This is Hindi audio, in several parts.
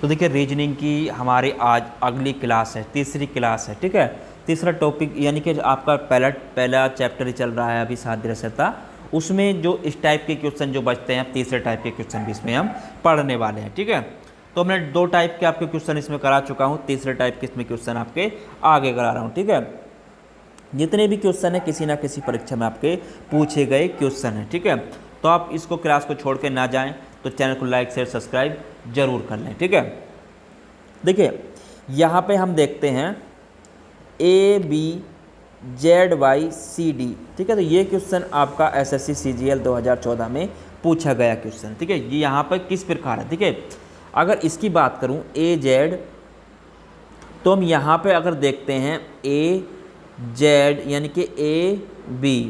तो देखिए रीजनिंग की हमारी आज अगली क्लास है, तीसरी क्लास है, ठीक है। तीसरा टॉपिक यानी कि आपका पहला चैप्टर ही चल रहा है अभी सादृश्यता, उसमें जो इस टाइप के क्वेश्चन जो बचते हैं, तीसरे टाइप के क्वेश्चन भी इसमें हम पढ़ने वाले हैं, ठीक है। तो मैं 2 टाइप के आपके क्वेश्चन इसमें करा चुका हूँ, तीसरे टाइप के इसमें क्वेश्चन आपके आगे करा रहा हूँ, ठीक है। जितने भी क्वेश्चन है किसी ना किसी परीक्षा में आपके पूछे गए क्वेश्चन हैं, ठीक है। तो आप इसको क्लास को छोड़ के ना जाएं, तो चैनल को लाइक शेयर सब्सक्राइब जरूर कर लें, ठीक है। देखिए यहाँ पे हम देखते हैं ABZYCD, ठीक है। तो ये क्वेश्चन आपका SSC CGL 2014 में पूछा गया क्वेश्चन, ठीक है। ये यहाँ पर किस प्रकार है, ठीक है। अगर इसकी बात करूँ AZ, तो हम यहाँ पे अगर देखते हैं AZ यानी कि AB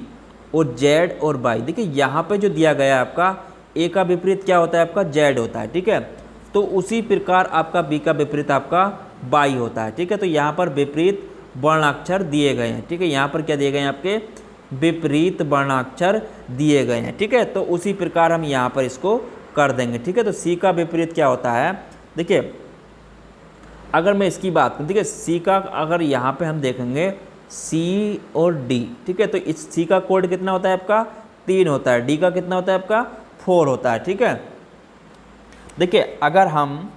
और Z और Y, देखिए यहाँ पे जो दिया गया है आपका A का विपरीत क्या होता है, आपका Z होता है, ठीक है। तो उसी प्रकार आपका B का विपरीत आपका Y होता है, ठीक है। तो यहाँ पर विपरीत वर्णाक्षर दिए गए हैं, ठीक है। यहाँ पर क्या दिए गए हैं, आपके विपरीत वर्णाक्षर दिए गए हैं, ठीक है। तो उसी प्रकार हम यहाँ पर इसको कर देंगे, ठीक है। तो C का विपरीत क्या होता है, देखिए अगर मैं इसकी बात करूँ, ठीक है, C का अगर यहाँ पे हम देखेंगे C और D, ठीक है। तो इस C का कोड कितना होता है आपका 3 होता है, D का कितना होता है आपका 4 होता है, ठीक है। देखिए अगर हम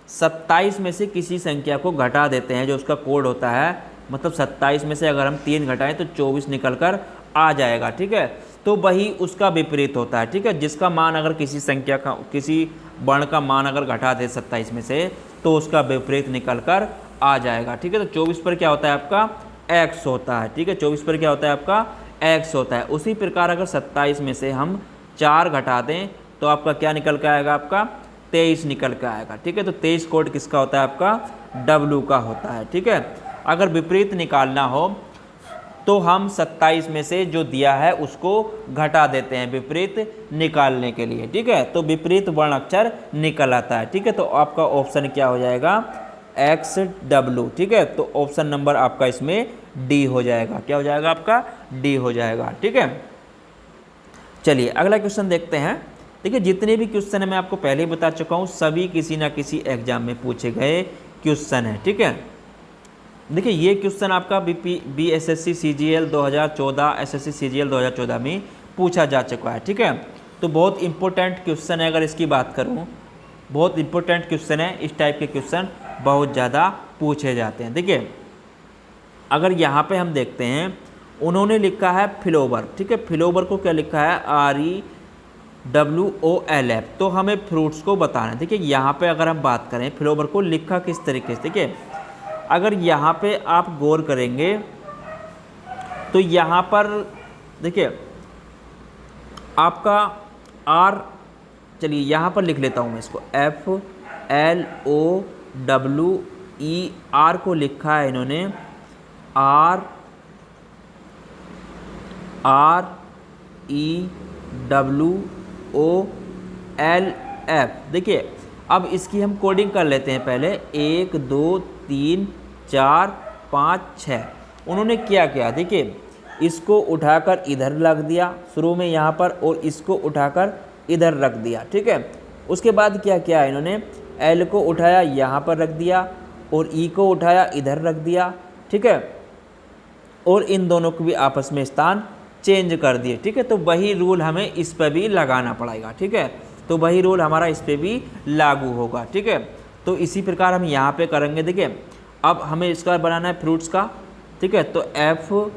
27 में से किसी संख्या को घटा देते हैं जो उसका कोड होता है, मतलब 27 में से अगर हम 3 घटाएं तो 24 निकल कर आ जाएगा, ठीक है। तो वही उसका विपरीत होता है, ठीक है। जिसका मान अगर किसी संख्या का, किसी वर्ण का मान अगर घटा दे 27 में से, तो उसका विपरीत निकल कर आ जाएगा, ठीक है। तो 24 पर क्या होता है आपका x होता है, ठीक है। 24 पर क्या होता है आपका x होता है। उसी प्रकार अगर 27 में से हम 4 घटा दें तो आपका क्या निकल के आएगा, आपका 23 निकल के आएगा, ठीक है। तो 23 कोड किसका होता है, आपका W का होता है, ठीक है। अगर विपरीत निकालना हो तो हम 27 में से जो दिया है उसको घटा देते हैं विपरीत निकालने के लिए, ठीक है। तो विपरीत वर्ण अक्षर निकल आता है, ठीक है। तो आपका ऑप्शन क्या हो जाएगा XW, ठीक है। तो ऑप्शन नंबर आपका इसमें D हो जाएगा, क्या हो जाएगा आपका D हो जाएगा, ठीक है। चलिए अगला क्वेश्चन देखते हैं। देखिए जितने भी क्वेश्चन है मैं आपको पहले ही बता चुका हूँ, सभी किसी ना किसी एग्जाम में पूछे गए क्वेश्चन है, ठीक है। देखिए ये क्वेश्चन आपका BSSC CGL 2014 SSC CGL 2014 में पूछा जा चुका है, ठीक है। तो बहुत इंपॉर्टेंट क्वेश्चन है, अगर इसकी बात करूँ बहुत इंपॉर्टेंट क्वेश्चन है। इस टाइप के क्वेश्चन बहुत ज़्यादा पूछे जाते हैं। देखिए अगर यहाँ पे हम देखते हैं, उन्होंने लिखा है फ्लोवर, ठीक है। फ्लोवर को क्या लिखा है REWOLF, तो हमें फ्रूट्स को बताना है। देखिए यहाँ पे अगर हम बात करें फ्लोवर को लिखा किस तरीके से, देखिए अगर यहाँ पे आप गौर करेंगे तो यहाँ पर देखिए आपका R, चलिए यहाँ पर लिख लेता हूँ मैं इसको FLOWER को लिखा है इन्होंने REWOLF। देखिए अब इसकी हम कोडिंग कर लेते हैं पहले, 1 2 3 4 5 6। उन्होंने क्या किया, देखिए इसको उठाकर इधर रख दिया शुरू में यहाँ पर, और इसको उठाकर इधर रख दिया, ठीक है। उसके बाद क्या किया इन्होंने, L को उठाया यहाँ पर रख दिया और E को उठाया इधर रख दिया, ठीक है। और इन दोनों को भी आपस में स्थान चेंज कर दिए, ठीक है। तो वही रूल हमें इस पर भी लगाना पड़ेगा, ठीक है। तो वही रूल हमारा इस पर भी लागू होगा, ठीक है। तो इसी प्रकार हम यहाँ पे करेंगे। देखिए अब हमें इसका बनाना है फ्रूट्स का, ठीक है। तो FRUITS,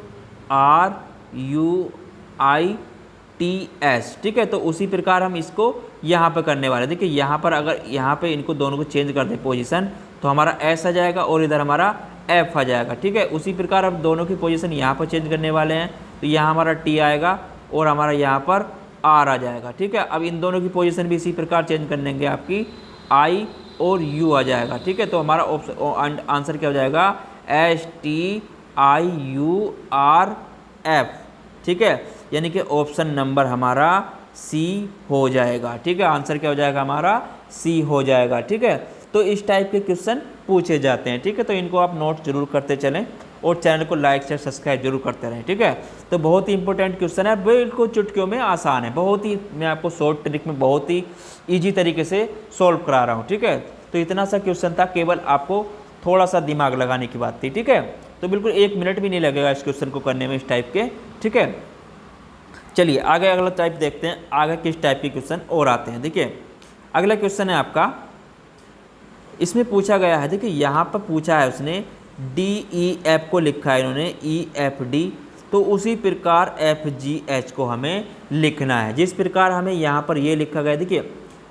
ठीक है। तो उसी प्रकार हम इसको यहाँ पे करने वाले। देखिए यहाँ पर अगर यहाँ पे इनको दोनों को चेंज कर दें पोजीशन, तो हमारा S आ जाएगा और इधर हमारा F आ जाएगा, ठीक है। उसी प्रकार अब दोनों की पोजीशन यहाँ पर चेंज करने वाले हैं, तो यहाँ हमारा T आएगा और हमारा यहाँ पर R आ जाएगा, ठीक है। अब इन दोनों की पोजीशन भी इसी प्रकार चेंज कर देंगे, आपकी I और U आ जाएगा, ठीक है। तो हमारा ऑप्शन आंसर क्या हो जाएगा STIURF, ठीक है। यानी कि ऑप्शन नंबर हमारा C हो जाएगा, ठीक है। आंसर क्या हो जाएगा हमारा C हो जाएगा, ठीक है। तो इस टाइप के क्वेश्चन पूछे जाते हैं, ठीक है। तो इनको आप नोट जरूर करते चलें और चैनल को लाइक शेयर सब्सक्राइब जरूर करते रहें, ठीक है। तो बहुत ही इंपॉर्टेंट क्वेश्चन है, बिल्कुल चुटकियों में आसान है, बहुत ही मैं आपको शॉर्ट ट्रिक में बहुत ही ईजी तरीके से सॉल्व करा रहा हूँ, ठीक है। तो इतना सा क्वेश्चन था, केवल आपको थोड़ा सा दिमाग लगाने की बात थी, ठीक है। तो बिल्कुल 1 मिनट भी नहीं लगेगा इस क्वेश्चन को करने में, इस टाइप के, ठीक है। चलिए आगे अगला टाइप देखते हैं, आगे किस टाइप के क्वेश्चन और आते हैं। देखिए अगला क्वेश्चन है आपका, इसमें पूछा गया है, देखिए यहाँ पर पूछा है उसने DEF को लिखा है इन्होंने EFD, तो उसी प्रकार FGH को हमें लिखना है, जिस प्रकार हमें यहाँ पर ये लिखा गया। देखिए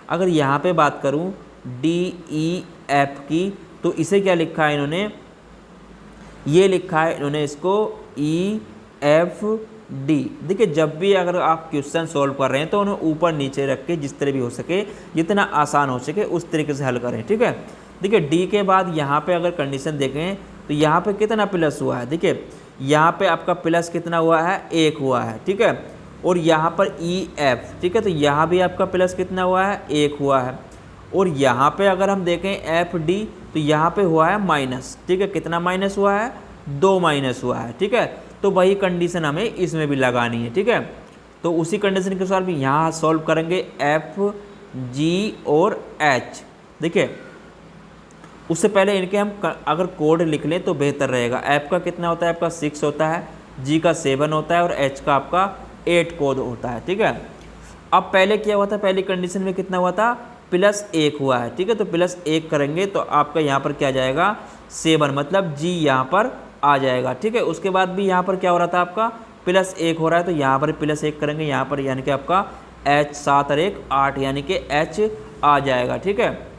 अगर यहाँ पे बात करूँ DEF की, तो इसे क्या लिखा है इन्होंने, ये लिखा है इन्होंने इसको EFD। देखिए जब भी अगर आप क्वेश्चन सॉल्व कर रहे हैं तो उन्हें ऊपर नीचे रख के जिस तरह भी हो सके, जितना आसान हो सके उस तरीके से हल करें, ठीक है। देखिए D के बाद यहाँ पे अगर कंडीशन देखें तो यहाँ पे कितना प्लस हुआ है, देखिए यहाँ पे आपका प्लस कितना हुआ है, 1 हुआ है, ठीक है। और यहाँ पर EF, ठीक है, तो यहाँ भी आपका प्लस कितना हुआ है, 1 हुआ है। और यहाँ पे अगर हम देखें FD, तो यहाँ पे हुआ है माइनस, ठीक है, कितना माइनस हुआ है, 2 माइनस हुआ है, ठीक है। तो वही कंडीशन हमें इसमें भी लगानी है, ठीक है। तो उसी कंडीशन के अनुसार भी यहाँ सॉल्व करेंगे F, G और H। देखिए उससे पहले इनके हम अगर कोड लिख लें तो बेहतर रहेगा। F का कितना होता है, आपका 6 होता है, G का 7 होता है और H का आपका 8 कोड होता है, ठीक है। अब पहले क्या हुआ था, पहली कंडीशन में कितना हुआ था, +1 हुआ है, ठीक है। तो +1 करेंगे तो आपका यहाँ पर क्या जाएगा, 7, मतलब G यहाँ पर आ जाएगा, ठीक है। उसके बाद भी यहाँ पर क्या हो रहा था, आपका +1 हो रहा है, तो यहाँ पर +1 करेंगे, यहाँ पर यानी कि आपका H 7 और 1 8, यानी कि H आ जाएगा, ठीक है।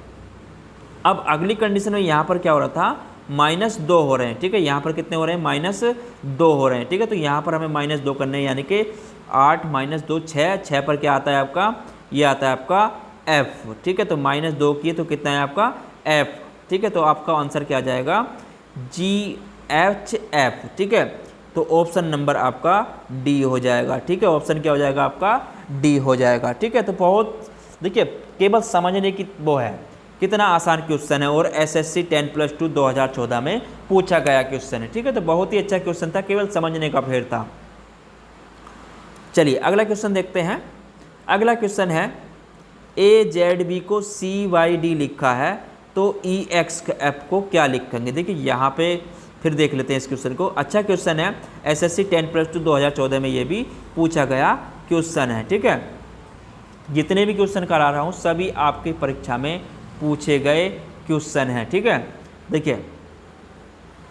अब अगली कंडीशन में यहाँ पर क्या हो रहा था, -2 हो रहे हैं, ठीक है। यहाँ पर कितने हो रहे हैं, -2 हो रहे हैं, ठीक है। तो यहाँ पर हमें -2 करने हैं, यानी कि 8 - 2 6 पर क्या आता है आपका, ये आता है आपका F, ठीक है। तो -2 किए तो कितना है आपका F, ठीक है। तो आपका आंसर क्या आ जाएगा, GHF, ठीक है। तो ऑप्शन नंबर आपका D हो जाएगा, ठीक है। ऑप्शन क्या हो जाएगा आपका, D हो जाएगा, ठीक है। तो बहुत देखिए केवल समझने की वो है, कितना आसान क्वेश्चन है और SSC 10+2 2014 में पूछा गया क्वेश्चन है, ठीक है। तो बहुत ही अच्छा क्वेश्चन था, केवल समझने का फेर था। चलिए अगला क्वेश्चन देखते हैं। अगला क्वेश्चन है AZB को CYD लिखा है, तो EXF को क्या लिखेंगे। देखिए यहाँ पे फिर देख लेते हैं इस क्वेश्चन को। अच्छा क्वेश्चन है, SSC 10+2 2014 में ये भी पूछा गया क्वेश्चन है, ठीक है। जितने भी क्वेश्चन करा रहा हूँ सभी आपकी परीक्षा में पूछे गए क्वेश्चन हैं, ठीक है। देखिए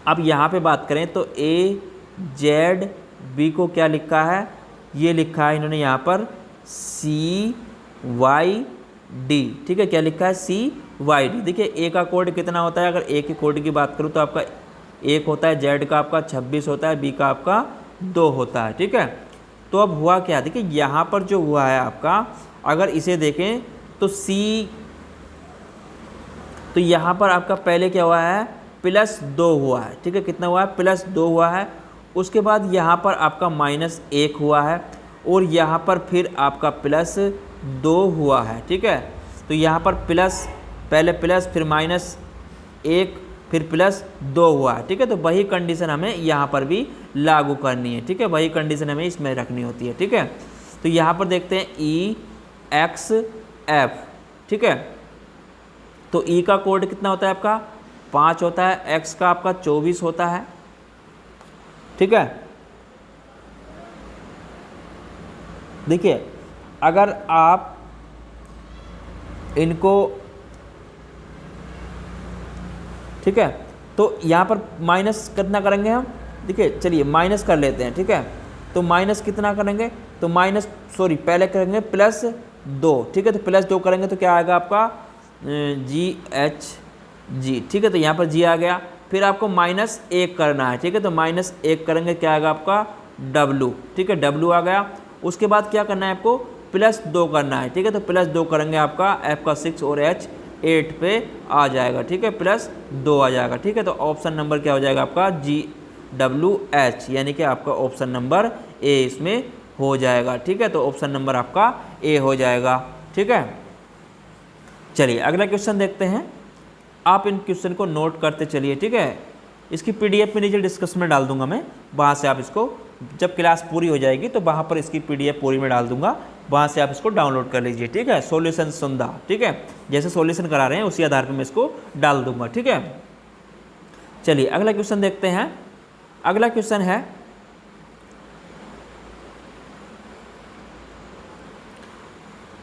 अब यहाँ पे बात करें तो AZB को क्या लिखा है, ये लिखा है इन्होंने यहाँ पर CYD, ठीक है। क्या लिखा है, CYD। देखिए A का कोड कितना होता है, अगर A के कोड की बात करूँ तो आपका 1 होता है, Z का आपका 26 होता है, B का आपका 2 होता है, ठीक है। तो अब हुआ क्या, देखिए यहाँ पर जो हुआ है आपका, अगर इसे देखें तो यहाँ पर आपका पहले क्या हुआ है, +2 हुआ है, ठीक है। कितना हुआ है, +2 हुआ है। उसके बाद यहाँ पर आपका -1 हुआ है और यहाँ पर फिर आपका +2 हुआ है, ठीक है। तो यहाँ पर पहले प्लस फिर -1 फिर +2 हुआ है, ठीक है। तो वही कंडीशन हमें यहाँ पर भी लागू करनी है, ठीक है। वही कंडीशन हमें इसमें रखनी होती है, ठीक है। तो यहाँ पर देखते हैं EXF, ठीक है। तो E का कोड कितना होता है आपका, 5 होता है, X का आपका 24 होता है, ठीक है। देखिए अगर आप इनको, ठीक है, तो यहाँ पर माइनस कितना करेंगे हम, देखिए चलिए माइनस कर लेते हैं, ठीक है। तो माइनस कितना करेंगे, तो पहले करेंगे +2, ठीक है। तो +2 करेंगे तो क्या आएगा आपका GHG, ठीक है। तो यहाँ पर G आ गया, फिर आपको -1 करना है, ठीक है। तो -1 करेंगे, क्या आएगा आपका W, ठीक है। W आ गया। उसके बाद क्या करना है आपको, +2 करना है, ठीक है। तो +2 करेंगे, आपका F का 6 और H 8 पे आ जाएगा, ठीक है, +2 आ जाएगा, ठीक है। तो ऑप्शन नंबर क्या हो जाएगा आपका GWH, यानी कि आपका ऑप्शन नंबर A इसमें हो जाएगा, ठीक है। तो ऑप्शन नंबर आपका A हो जाएगा, ठीक है। चलिए अगला क्वेश्चन देखते हैं। आप इन क्वेश्चन को नोट करते चलिए, ठीक है। इसकी PDF में नीचे डिस्कशन में डाल दूंगा मैं, वहाँ से आप इसको जब क्लास पूरी हो जाएगी तो वहाँ पर इसकी PDF पूरी में डाल दूंगा, वहाँ से आप इसको डाउनलोड कर लीजिए, ठीक है। सॉल्यूशन सुंदा, ठीक है, जैसे सॉल्यूशन करा रहे हैं उसी आधार पर मैं इसको डाल दूंगा, ठीक है। चलिए अगला क्वेश्चन देखते हैं। अगला क्वेश्चन है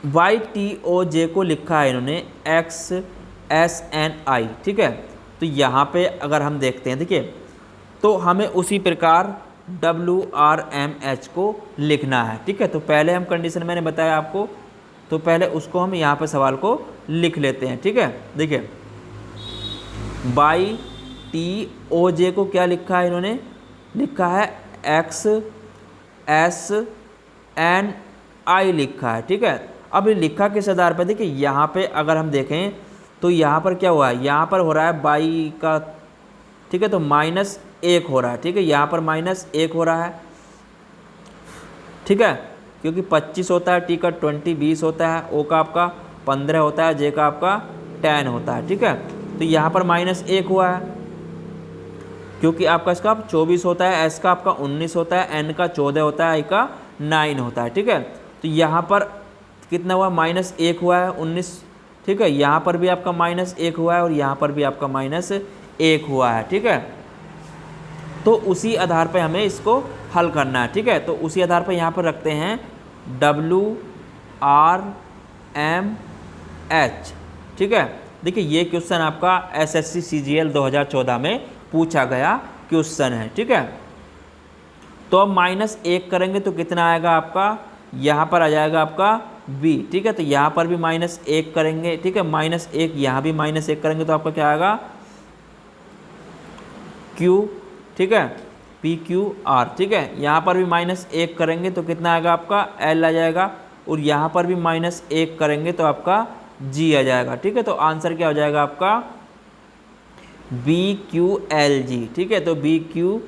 YTOJ को लिखा है इन्होंने XSNI, ठीक है। तो यहाँ पे अगर हम देखते हैं, देखिए, तो हमें उसी प्रकार WRMH को लिखना है, ठीक है। तो पहले हम कंडीशन मैंने बताया आपको, तो पहले उसको हम यहाँ पे सवाल को लिख लेते हैं, ठीक है। देखिए YTOJ को क्या लिखा है इन्होंने, लिखा है XSNI लिखा है, ठीक है। अब लिखा किस आधार पर, देखिए यहाँ पे अगर हम देखें तो यहाँ पर क्या हुआ है, यहाँ पर हो रहा है बाई का, ठीक है, तो -1 हो रहा है, ठीक है। यहाँ पर -1 हो रहा है, ठीक है, क्योंकि 25 होता है, टी का 20 होता है, ओ का आपका 15 होता है, जे का आपका 10 होता है, ठीक है। तो यहाँ पर -1 हुआ है, क्योंकि आपका इसका 24 होता है, एस का आपका 19 होता है, एन का 14 होता है, आई का 9 होता है, ठीक है। तो यहाँ पर कितना हुआ, -1 हुआ है, 19, ठीक है। यहाँ पर भी आपका -1 हुआ है और यहाँ पर भी आपका -1 हुआ है, ठीक है। तो उसी आधार पर हमें इसको हल करना है, ठीक है। तो उसी आधार पर यहाँ पर रखते हैं WRMH, ठीक है। देखिए ये क्वेश्चन आपका SSC CGL 2014 में पूछा गया क्वेश्चन है, ठीक है। तो अब -1 करेंगे तो कितना आएगा आपका, यहाँ पर आ जाएगा आपका B, ठीक है। तो यहाँ पर भी -1 करेंगे, ठीक है, -1, यहाँ भी -1 करेंगे तो आपका क्या आएगा Q, ठीक है, PQR, ठीक है। यहाँ पर भी -1 करेंगे तो कितना आएगा आपका L आ जाएगा, और यहाँ पर भी -1 करेंगे तो आपका G आ जाएगा, ठीक है। तो आंसर क्या हो जाएगा आपका BQLG, ठीक है। तो BQ,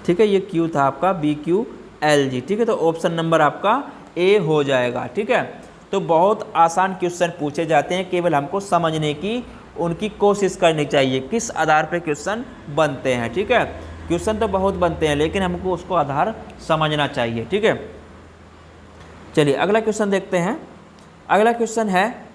ठीक है, ये Q था आपका BQLG, ठीक है। तो ऑप्शन नंबर आपका A हो जाएगा, ठीक है। तो बहुत आसान क्वेश्चन पूछे जाते हैं, केवल हमको समझने की उनकी कोशिश करनी चाहिए, किस आधार पे क्वेश्चन बनते हैं, ठीक है। क्वेश्चन तो बहुत बनते हैं, लेकिन हमको उसको आधार समझना चाहिए, ठीक है। चलिए अगला क्वेश्चन देखते हैं। अगला क्वेश्चन है,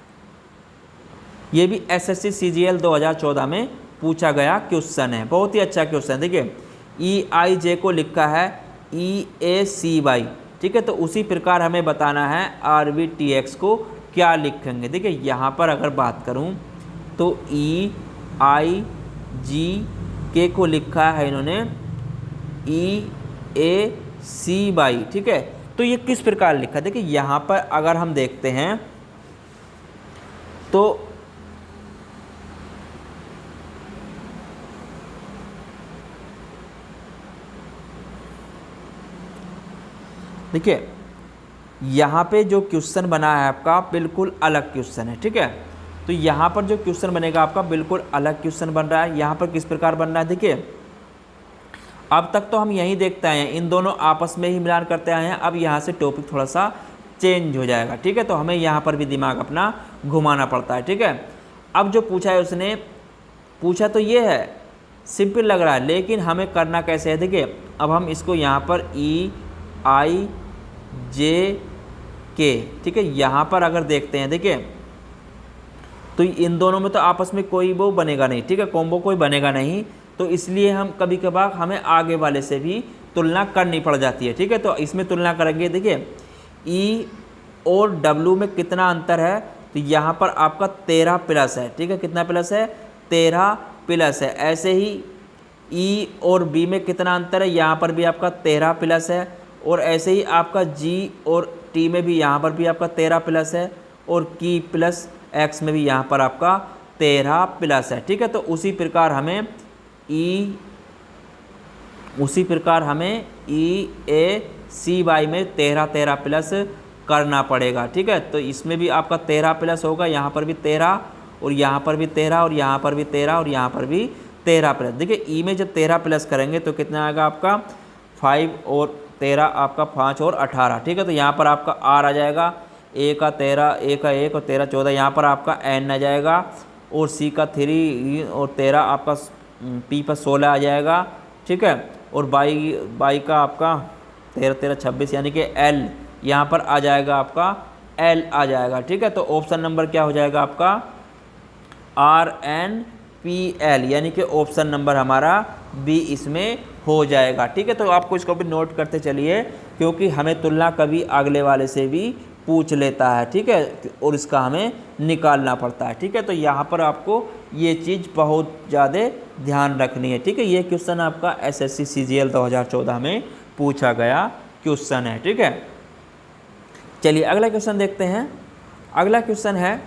ये भी SSC CGL 2014 में पूछा गया क्वेश्चन है, बहुत ही अच्छा क्वेश्चन है। देखिए EIJ को लिखा है EACY, ठीक है। तो उसी प्रकार हमें बताना है RVTX को क्या लिखेंगे। देखिए यहाँ पर अगर बात करूँ तो EIGK को लिखा है इन्होंने EACY, ठीक है। तो ये किस प्रकार लिखा, देखिए यहाँ पर अगर हम देखते हैं तो देखिए यहाँ पे जो क्वेश्चन बना है आपका बिल्कुल अलग क्वेश्चन है, ठीक है। तो यहाँ पर जो क्वेश्चन बनेगा आपका बिल्कुल अलग क्वेश्चन बन रहा है। यहाँ पर किस प्रकार बन रहा है, देखिए अब तक तो हम यही देखते आए हैं, इन दोनों आपस में ही मिलान करते आए हैं। अब यहाँ से टॉपिक थोड़ा सा चेंज हो जाएगा, ठीक है। तो हमें यहाँ पर भी दिमाग अपना घुमाना पड़ता है, ठीक है। अब जो पूछा है उसने, पूछा तो ये है, सिंपल लग रहा है, लेकिन हमें करना कैसे है, देखिए अब हम इसको यहाँ पर EIJK, ठीक है, यहाँ पर अगर देखते हैं, देखिए तो इन दोनों में तो आपस में कोई वो बनेगा नहीं, ठीक है, कॉम्बो कोई बनेगा नहीं। तो इसलिए हम कभी कभार हमें आगे वाले से भी तुलना करनी पड़ जाती है, ठीक है। तो इसमें तुलना करेंगे, देखिए E और W में कितना अंतर है, तो यहाँ पर आपका 13 प्लस है, ठीक है। कितना प्लस है, 13 प्लस है। ऐसे ही E और B में कितना अंतर है, यहाँ पर भी आपका 13 प्लस है। और ऐसे ही आपका G और T में भी यहाँ पर भी आपका 13 प्लस है, और की प्लस X में भी यहाँ पर आपका 13 प्लस है, ठीक है। तो उसी प्रकार हमें EACY में 13 प्लस करना पड़ेगा, ठीक है। तो इसमें भी आपका 13 प्लस होगा, यहाँ पर भी 13 और यहाँ पर भी 13 और यहाँ पर भी 13 और यहाँ पर भी 13 प्लस। देखिए ई में जब 13 प्लस करेंगे तो कितना आएगा आपका 5 और 13 आपका 5 और 18, ठीक है। तो यहाँ पर आपका R आ जाएगा, A का 13, A का 1 और 13 14, यहाँ पर आपका N आ जाएगा, और C का 3 और 13 आपका P पर 16 आ जाएगा, ठीक है। और बाई बाई का आपका 13 13 26 यानी कि एल यहाँ पर आ जाएगा, आपका एल आ जाएगा। ठीक है, तो ऑप्शन नंबर क्या हो जाएगा आपका RNPL, यानी कि ऑप्शन नंबर हमारा बी इसमें हो जाएगा। ठीक है, तो आपको इसको भी नोट करते चलिए, क्योंकि हमें तुलना कभी अगले वाले से भी पूछ लेता है। ठीक है, और इसका हमें निकालना पड़ता है। ठीक है, तो यहाँ पर आपको ये चीज़ बहुत ज़्यादा ध्यान रखनी है। ठीक है, ये क्वेश्चन आपका SSC CGL 2014 में पूछा गया क्वेश्चन है। ठीक है, चलिए अगला क्वेश्चन देखते हैं। अगला क्वेश्चन है,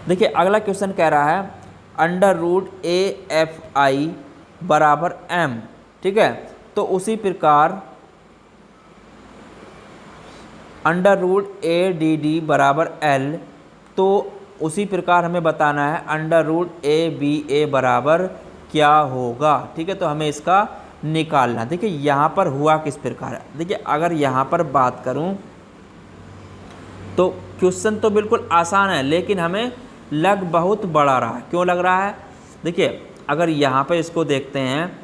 देखिए अगला क्वेश्चन कह रहा है √AFI बराबर M। ठीक है, तो उसी प्रकार √ADD बराबर L, तो उसी प्रकार हमें बताना है √ABA बराबर क्या होगा। ठीक है, तो हमें इसका निकालना। देखिए यहाँ पर हुआ किस प्रकार है। देखिए अगर यहाँ पर बात करूँ तो क्वेश्चन तो बिल्कुल आसान है, लेकिन हमें लग बहुत बड़ा रहा है। क्यों लग रहा है? देखिए अगर यहाँ पर इसको देखते हैं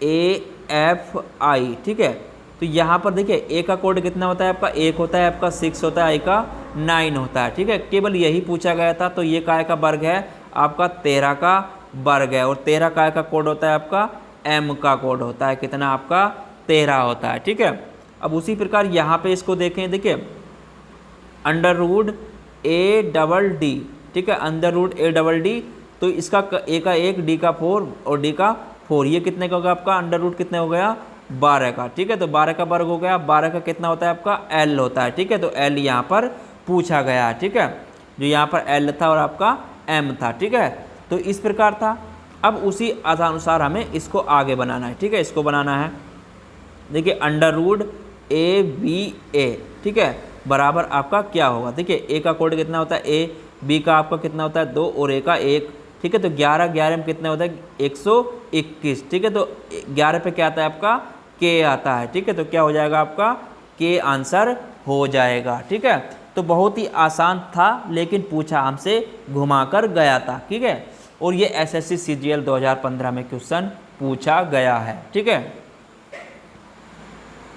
√AFI। ठीक है, तो यहाँ पर देखिए ए का कोड कितना होता है आपका, 1 होता है, आपका 6 होता है, आई का 9 होता है। ठीक है, केवल यही पूछा गया था। तो ये काय का वर्ग है आपका 13 का वर्ग है, और 13 काय का कोड होता है आपका M का कोड होता है, कितना आपका 13 होता है। ठीक है, अब उसी प्रकार यहाँ पे इसको देखें, देखिए √ADD। ठीक है, √ADD, तो इसका A का 1, D का 4 और D का 4, ये कितने का होगा आपका √ कितने हो गया 12 का। ठीक है, तो 12 का वर्ग हो गया, 12 का कितना होता है आपका L होता है। ठीक है, तो L यहाँ पर पूछा गया है। ठीक है, जो यहाँ पर L था और आपका M था। ठीक है, तो इस प्रकार था। अब उसी अनुसार हमें इसको आगे बनाना है। ठीक है, इसको बनाना है, देखिए √ABA। ठीक है, बराबर आपका क्या होगा। देखिए A का कोड कितना होता है A, B का आपका कितना होता है 2 और A का 1। ठीक है, तो 11 11 में कितना होता है 121। ठीक है, तो 11 पे क्या आता है आपका K आता है। ठीक है, तो क्या हो जाएगा आपका K आंसर हो जाएगा। ठीक है, तो बहुत ही आसान था, लेकिन पूछा हमसे घुमाकर गया था। ठीक है, और ये SSC CGL 2015 में क्वेश्चन पूछा गया है। ठीक है,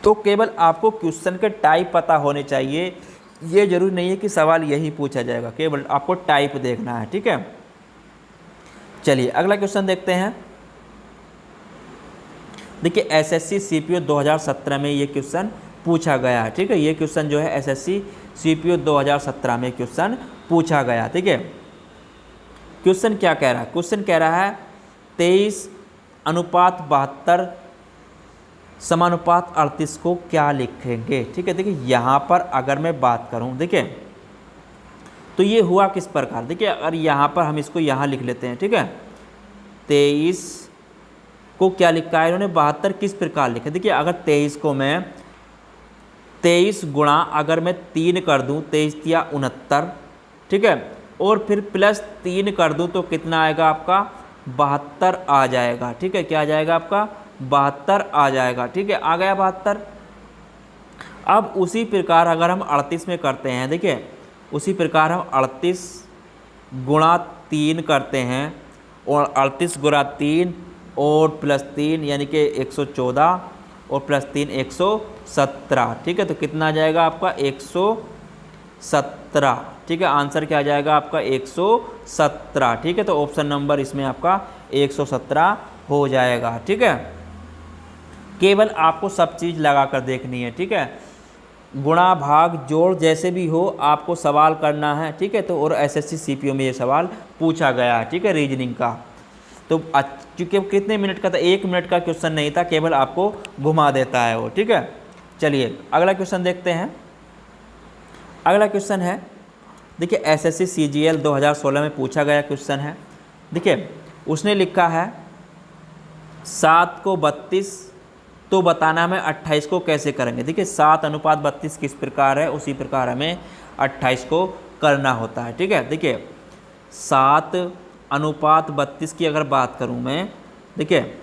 तो केवल आपको क्वेश्चन के टाइप पता होने चाहिए, ये जरूरी नहीं है कि सवाल यही पूछा जाएगा, केवल आपको टाइप देखना है। ठीक है, चलिए अगला क्वेश्चन देखते हैं। देखिए SSC CPO 2017 में ये क्वेश्चन पूछा गया है। ठीक है, ये क्वेश्चन जो है SSC CPO 2017 में क्वेश्चन पूछा गया। ठीक है, क्वेश्चन क्या कह रहा है? क्वेश्चन कह रहा है 23:72 समानुपात 38 को क्या लिखेंगे। ठीक है, देखिए यहाँ पर अगर मैं बात करूँ, देखिए तो ये हुआ किस प्रकार। देखिए अगर यहाँ पर हम इसको यहाँ लिख लेते हैं। ठीक है, 23 को क्या लिखा है इन्होंने 72 किस प्रकार लिखा। देखिए अगर 23 को मैं 23 गुणा अगर मैं 3 कर दूँ, 23 या 69। ठीक है, और फिर +3 कर दूँ तो कितना आएगा आपका 72 आ जाएगा। ठीक है, क्या आ जाएगा आपका 72 आ जाएगा। ठीक है, आ गया 72। अब उसी प्रकार अगर हम 38 में करते हैं, देखिए उसी प्रकार हम 38 गुणा 3 करते हैं, और 38 गुणा 3 और +3 यानी कि 114 और +3 117। ठीक है, तो कितना आ जाएगा आपका 117। ठीक है, आंसर क्या आ जाएगा आपका 117। ठीक है, तो ऑप्शन नंबर इसमें आपका 117 हो जाएगा। ठीक है, केवल आपको सब चीज़ लगा कर देखनी है। ठीक है, गुणा भाग जोड़ जैसे भी हो आपको सवाल करना है। ठीक है, तो और SSC CPO में ये सवाल पूछा गया है। ठीक है, रीजनिंग का। तो चूँकि कितने मिनट का था, 1 मिनट का क्वेश्चन नहीं था, केवल आपको घुमा देता है वो। ठीक है, चलिए अगला क्वेश्चन देखते हैं। अगला क्वेश्चन है, देखिए SSC CGL 2016 में पूछा गया क्वेश्चन है। देखिए उसने लिखा है 7 को 32 तो बताना हमें 28 को कैसे करेंगे। देखिए 7:32 किस प्रकार है, उसी प्रकार हमें 28 को करना होता है। ठीक है, देखिए 7:32 की अगर बात करूं मैं, देखिए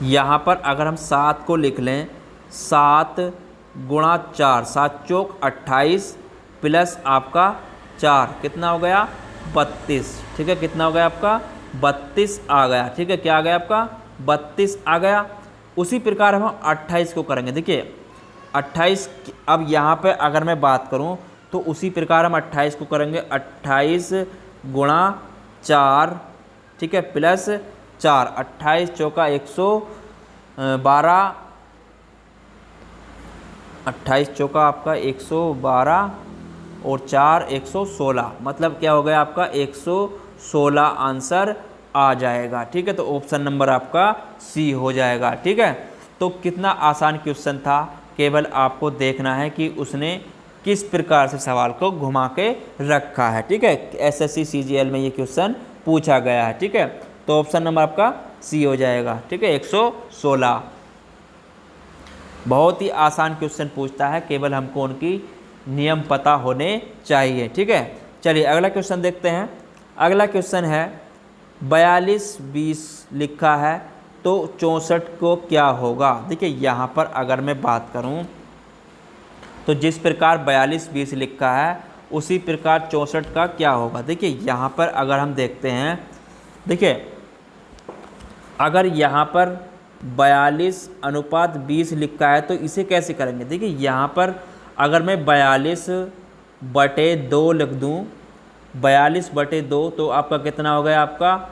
यहाँ पर अगर हम 7 को लिख लें, 7 गुणा 4, 7 चौक 28 प्लस आपका 4 कितना हो गया 32, ठीक है, कितना हो गया आपका 32 आ गया, ठीक है, क्या आ गया आपका 32 आ गया। उसी प्रकार हम 28 को करेंगे, देखिए 28, अब यहाँ पे अगर मैं बात करूँ तो उसी प्रकार हम 28 को करेंगे, 28 गुणा 4, ठीक है, प्लस 4, 28 चौका 112, 28 चौका आपका 112 और 4 116, मतलब क्या हो गया आपका 116 आंसर आ जाएगा, ठीक है। तो ऑप्शन नंबर आपका सी हो जाएगा, ठीक है। तो कितना आसान क्वेश्चन था, केवल आपको देखना है कि उसने किस प्रकार से सवाल को घुमा के रखा है, ठीक है। एसएससी सीजीएल में ये क्वेश्चन पूछा गया है, ठीक है। तो ऑप्शन नंबर आपका सी हो जाएगा, ठीक है, 116। बहुत ही आसान क्वेश्चन पूछता है, केवल हमको उनकी नियम पता होने चाहिए, ठीक है। चलिए अगला क्वेश्चन देखते हैं। अगला क्वेश्चन है 42 20 लिखा है तो 64 को क्या होगा। देखिए यहाँ पर अगर मैं बात करूँ तो जिस प्रकार 42 20 लिखा है उसी प्रकार 64 का क्या होगा। देखिए यहाँ पर अगर हम देखते हैं, देखिए अगर यहाँ पर 42:20 लिखा है तो इसे कैसे करेंगे। देखिए यहाँ पर अगर मैं 42/2 लिख दूँ, 42/2 तो आपका कितना हो गया आपका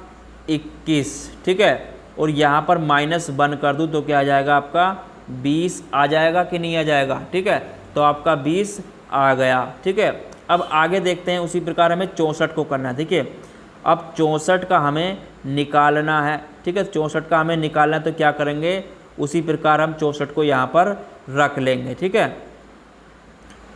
21, ठीक है। और यहाँ पर -1 कर दूँ तो क्या आ जाएगा आपका 20 आ जाएगा कि नहीं आ जाएगा, ठीक है। तो आपका 20 आ गया, ठीक है। अब आगे देखते हैं, उसी प्रकार हमें 64 को करना है। देखिए अब 64 का हमें निकालना है, ठीक है, 64 का हमें निकालना है तो क्या करेंगे, उसी प्रकार हम 64 को यहाँ पर रख लेंगे, ठीक है।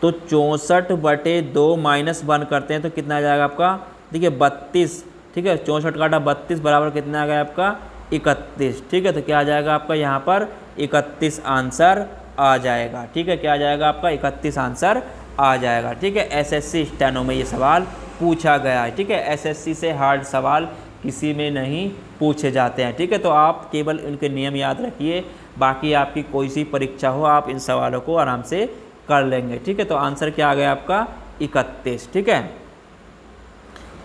तो 64/2 -1 करते हैं तो कितना आ जाएगा आपका, देखिए 32, ठीक है, 64 काटा 32 बराबर कितना आ गया आपका 31, ठीक है। तो क्या आ जाएगा आपका यहाँ पर 31 आंसर आ जाएगा, ठीक है, क्या आ जाएगा आपका 31 आंसर आ जाएगा, ठीक है। एसएससी स्टेनो में ये सवाल पूछा गया है, ठीक है। एसएससी से हार्ड सवाल किसी में नहीं पूछे जाते हैं, ठीक है। तो आप केवल उनके नियम याद रखिए, बाकी आपकी कोई सी परीक्षा हो आप इन सवालों को आराम से कर लेंगे, ठीक है। तो आंसर क्या आ गया आपका 31, ठीक है।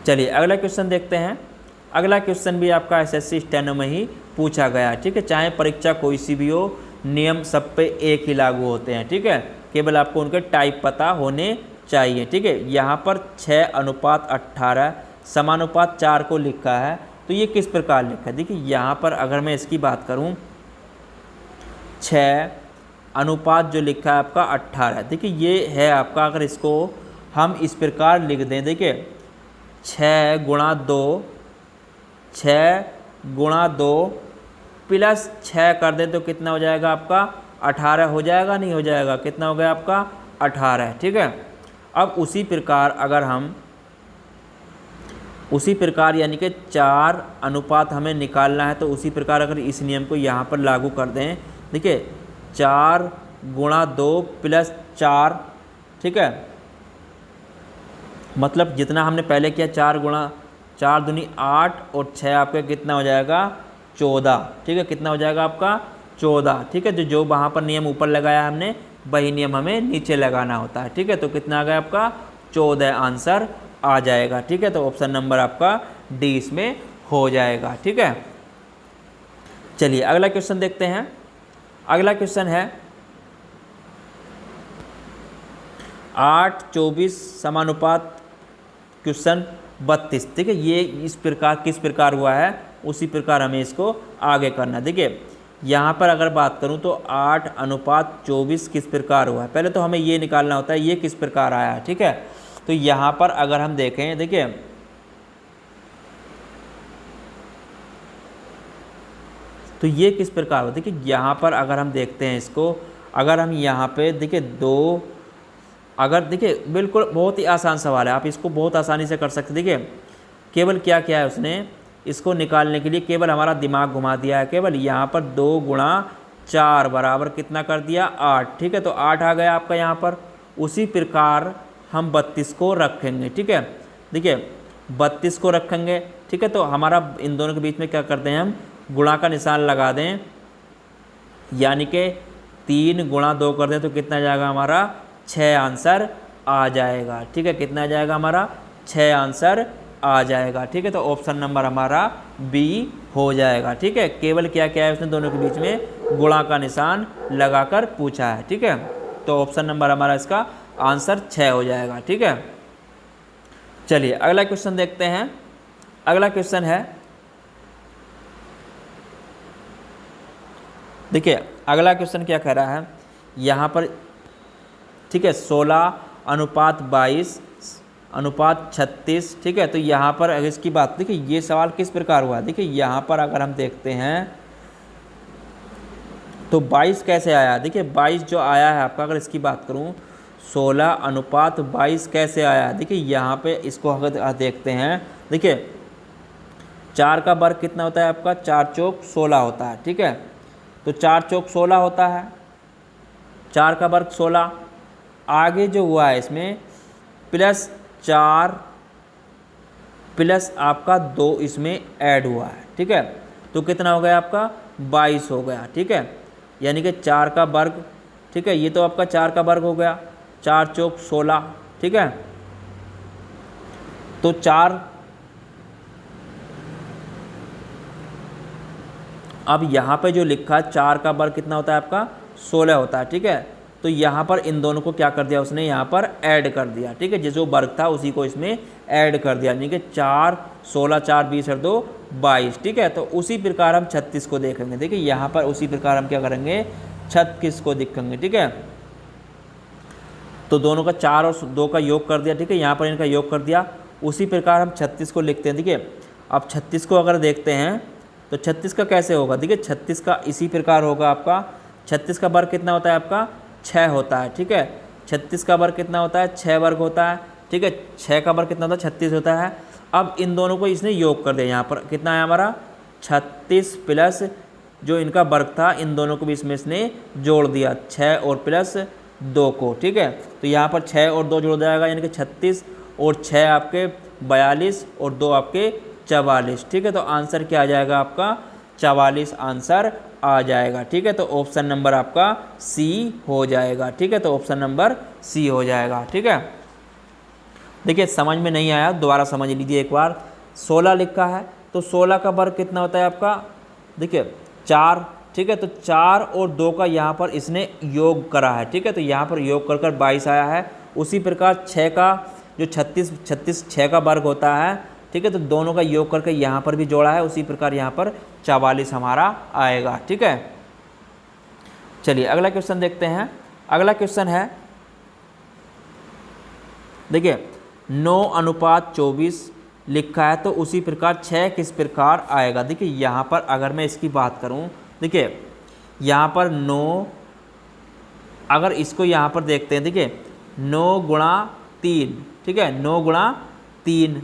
चलिए अगला क्वेश्चन देखते हैं। अगला क्वेश्चन भी आपका एसएससी स्टेनो में ही पूछा गया है, ठीक है। चाहे परीक्षा कोई सी भी हो, नियम सब पे एक ही लागू होते हैं, ठीक है। केवल आपको उनके टाइप पता होने चाहिए, ठीक है। यहाँ पर 6:18 समानुपात 4 को लिखा है तो ये किस प्रकार लिखा है। देखिए यहाँ पर अगर मैं इसकी बात करूँ, 6 अनुपात जो लिखा है आपका 18, देखिए ये है आपका, अगर इसको हम इस प्रकार लिख दें, देखिए 6 गुणा 2 प्लस 6 कर दें तो कितना हो जाएगा आपका 18 हो जाएगा, नहीं हो जाएगा, कितना हो गया आपका 18, ठीक है। अब उसी प्रकार अगर हम उसी प्रकार यानी कि 4 अनुपात हमें निकालना है तो उसी प्रकार अगर इस नियम को यहाँ पर लागू कर दें, देखिए 4 गुणा 2 प्लस 4, ठीक है, मतलब जितना हमने पहले किया 4 गुणा 4 दूनी 8 और 6 आपका कितना हो जाएगा 14, ठीक है, कितना हो जाएगा आपका 14, ठीक है। जो वहाँ पर नियम ऊपर लगाया हमने वही नियम हमें नीचे लगाना होता है, ठीक है। तो कितना आ गया आपका 14 आंसर आ जाएगा, ठीक है। तो ऑप्शन नंबर आपका डी इसमें हो जाएगा, ठीक है। चलिए अगला क्वेश्चन देखते हैं। अगला क्वेश्चन है 8:24 समानुपात क्वेश्चन 32, ठीक है। ये इस प्रकार किस प्रकार हुआ है उसी प्रकार हमें इसको आगे करना है। देखिए यहाँ पर अगर बात करूँ तो 8:24 किस प्रकार हुआ है, पहले तो हमें ये निकालना होता है ये किस प्रकार आया है, ठीक है। तो यहाँ पर अगर हम देखें, देखिए तो ये किस प्रकार हुआ, देखिए यहाँ पर अगर हम देखते हैं इसको, अगर हम यहाँ पे देखिए 2, अगर देखिए बिल्कुल बहुत ही आसान सवाल है, आप इसको बहुत आसानी से कर सकते। देखिए केवल क्या किया है उसने, इसको निकालने के लिए केवल हमारा दिमाग घुमा दिया है। केवल यहाँ पर 2 गुणा 4 बराबर कितना कर दिया 8, ठीक है। तो 8 आ गया आपका यहाँ पर। उसी प्रकार हम 32 को रखेंगे, ठीक है। देखिए 32 को रखेंगे, ठीक है। तो हमारा इन दोनों के बीच में क्या करते हैं, हम गुणा का निशान लगा दें, यानी कि 3 गुणा 2 कर दें तो कितना आ जाएगा हमारा 6 आंसर आ जाएगा, ठीक है। कितना आ जाएगा हमारा 6 आंसर आ जाएगा। ठीक है, तो ऑप्शन नंबर हमारा बी हो जाएगा। ठीक है, केवल क्या क्या है उसने दोनों के बीच में गुणा का निशान लगाकर पूछा है। ठीक है, तो ऑप्शन नंबर हमारा इसका आंसर 6 हो जाएगा। ठीक है, चलिए अगला क्वेश्चन देखते हैं। अगला क्वेश्चन है, देखिए अगला क्वेश्चन क्या कह रहा है यहाँ पर। ठीक है, 16:22:36। ठीक है, तो यहाँ पर अगर इसकी बात, देखिए ये सवाल किस प्रकार हुआ। देखिए यहाँ पर अगर हम देखते हैं तो 22 कैसे आया। देखिए 22 जो आया है आपका, अगर इसकी बात करूँ 16:22 कैसे आया। देखिए यहाँ पे इसको अगर देखते हैं, देखिए 4 का वर्ग कितना होता है आपका, 4 चौक 16 होता है। ठीक है, तो 4 चौक 16 होता है, 4 का वर्ग 16। आगे जो हुआ है इसमें +4 प्लस आपका 2 इसमें ऐड हुआ है। ठीक है, तो कितना हो गया आपका 22 हो गया। ठीक है, यानी कि 4 का वर्ग। ठीक है, ये तो आपका 4 का वर्ग हो गया, 4 चौक 16। ठीक है, तो 4, अब यहाँ पे जो लिखा 4 का वर्ग कितना होता है आपका 16 होता है। ठीक है, तो यहाँ पर इन दोनों को क्या कर दिया उसने, यहाँ पर ऐड कर दिया। ठीक है, जो वर्ग था उसी को इसमें ऐड कर दिया, यानी कि 4 16 4 20 और 2 22। ठीक है, तो उसी प्रकार हम 36 को देखेंगे। देखिए यहाँ पर उसी प्रकार हम क्या करेंगे, 36 को देखेंगे। ठीक है, तो दोनों का 4 और 2 का योग कर दिया। ठीक है, यहाँ पर इनका योग कर दिया, उसी प्रकार हम 36 को लिखते हैं। देखिए अब 36 को अगर देखते हैं तो 36 का कैसे होगा। देखिए 36 का इसी प्रकार होगा आपका, 36 का वर्ग कितना होता है आपका 6 होता है। ठीक है, 36 का वर्ग कितना होता है 6 वर्ग होता है। ठीक है, 6 का वर्ग कितना होता है 36 होता है। अब इन दोनों को इसने योग कर दिया, यहाँ पर कितना है हमारा 36 प्लस जो इनका वर्ग था, इन दोनों को भी इसमें इसने जोड़ दिया, 6 और प्लस 2 को। ठीक है, तो यहाँ पर 6 और 2 जोड़ जाएगा, यानी कि 36 और 6 आपके 42 और 2 आपके 44। ठीक है, तो आंसर क्या आ जाएगा आपका 44 आंसर आ जाएगा। ठीक है, तो ऑप्शन नंबर आपका सी हो जाएगा। ठीक है, तो ऑप्शन नंबर सी हो जाएगा। ठीक है, देखिए समझ में नहीं आया दोबारा समझ लीजिए एक बार। 16 लिखा है तो 16 का वर्ग कितना होता है आपका, देखिए 4। ठीक है, तो 4 और 2 का यहाँ पर इसने योग करा है। ठीक है, तो यहाँ पर योग कर 22 आया है। उसी प्रकार 6 का जो 36 6 का वर्ग होता है। ठीक है, तो दोनों का योग करके यहाँ पर भी जोड़ा है, उसी प्रकार यहाँ पर 44 हमारा आएगा। ठीक है, चलिए अगला क्वेश्चन देखते हैं। अगला क्वेश्चन है, देखिए 9:24 लिखा है, तो उसी प्रकार 6 किस प्रकार आएगा। देखिए यहाँ पर अगर मैं इसकी बात करूँ, देखिए यहाँ पर 9, अगर इसको यहाँ पर देखते हैं, देखिए 9 गुणा 3। ठीक है, 9 गुणा 3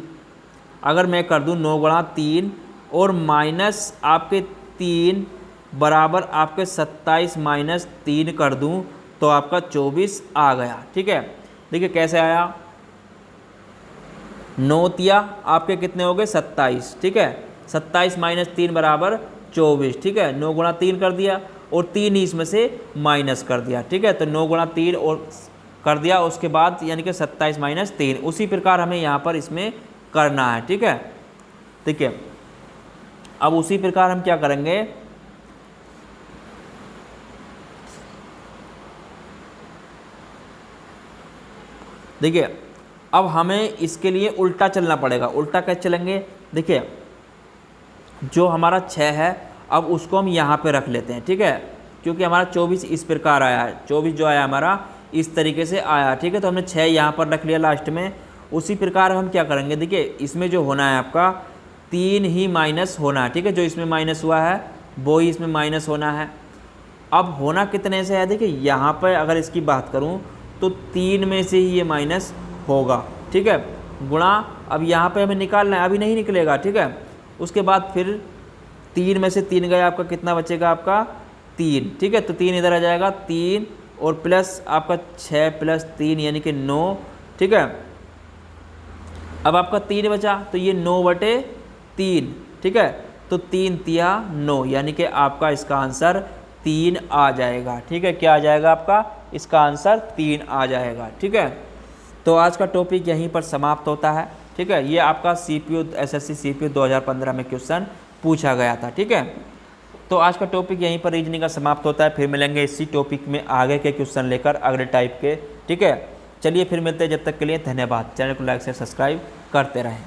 अगर मैं कर दूं 9 गुणा 3 और माइनस आपके 3 बराबर आपके 27 माइनस 3 कर दूं तो आपका 24 आ गया। ठीक है, देखिए कैसे आया, 9 तिया आपके कितने हो गए 27। ठीक है, 27 माइनस 3 बराबर 24। ठीक है, 9 गुणा 3 कर दिया और 3 ही इसमें से माइनस कर दिया। ठीक है, तो 9 गुणा 3 और कर दिया, उसके बाद यानी कि 27 माइनस 3। उसी प्रकार हमें यहाँ पर इसमें करना है। ठीक है, देखिए अब उसी प्रकार हम क्या करेंगे, देखिए अब हमें इसके लिए उल्टा चलना पड़ेगा। उल्टा कैसे चलेंगे, देखिए जो हमारा 6 है अब उसको हम यहाँ पे रख लेते हैं। ठीक है, क्योंकि हमारा 24 इस प्रकार आया है, 24 जो आया हमारा इस तरीके से आया। ठीक है, तो हमने 6 यहाँ पर रख लिया लास्ट में। उसी प्रकार हम क्या करेंगे, देखिए इसमें जो होना है आपका 3 ही माइनस होना है। ठीक है, जो इसमें माइनस हुआ है वो ही इसमें माइनस होना है। अब होना कितने से है, देखिए यहाँ पर अगर इसकी बात करूँ तो 3 में से ही ये माइनस होगा। ठीक है, गुणा अब यहाँ पे हमें निकालना है, अभी नहीं निकलेगा। ठीक है, उसके बाद फिर 3 में से 3 गया, आपका कितना बचेगा आपका 3। ठीक है, तो 3 इधर आ जाएगा, 3 और प्लस आपका 6 प्लस 3 यानी कि 9। ठीक है, अब आपका 3 बचा तो ये 9/3। ठीक है, तो 3 तिया 9 यानी कि आपका इसका आंसर 3 आ जाएगा। ठीक है, क्या आ जाएगा आपका, इसका आंसर 3 आ जाएगा। ठीक है, तो आज का टॉपिक यहीं पर समाप्त होता है। ठीक है, ये आपका CPU SSC CPU 2015 में क्वेश्चन पूछा गया था। ठीक है, तो आज का टॉपिक यहीं पर रीजनिंग का समाप्त होता है। फिर मिलेंगे इसी टॉपिक में आगे के क्वेश्चन लेकर अगले टाइप के। ठीक है, चलिए फिर मिलते हैं, जब तक के लिए धन्यवाद। चैनल को लाइक से सब्सक्राइब करते रहें।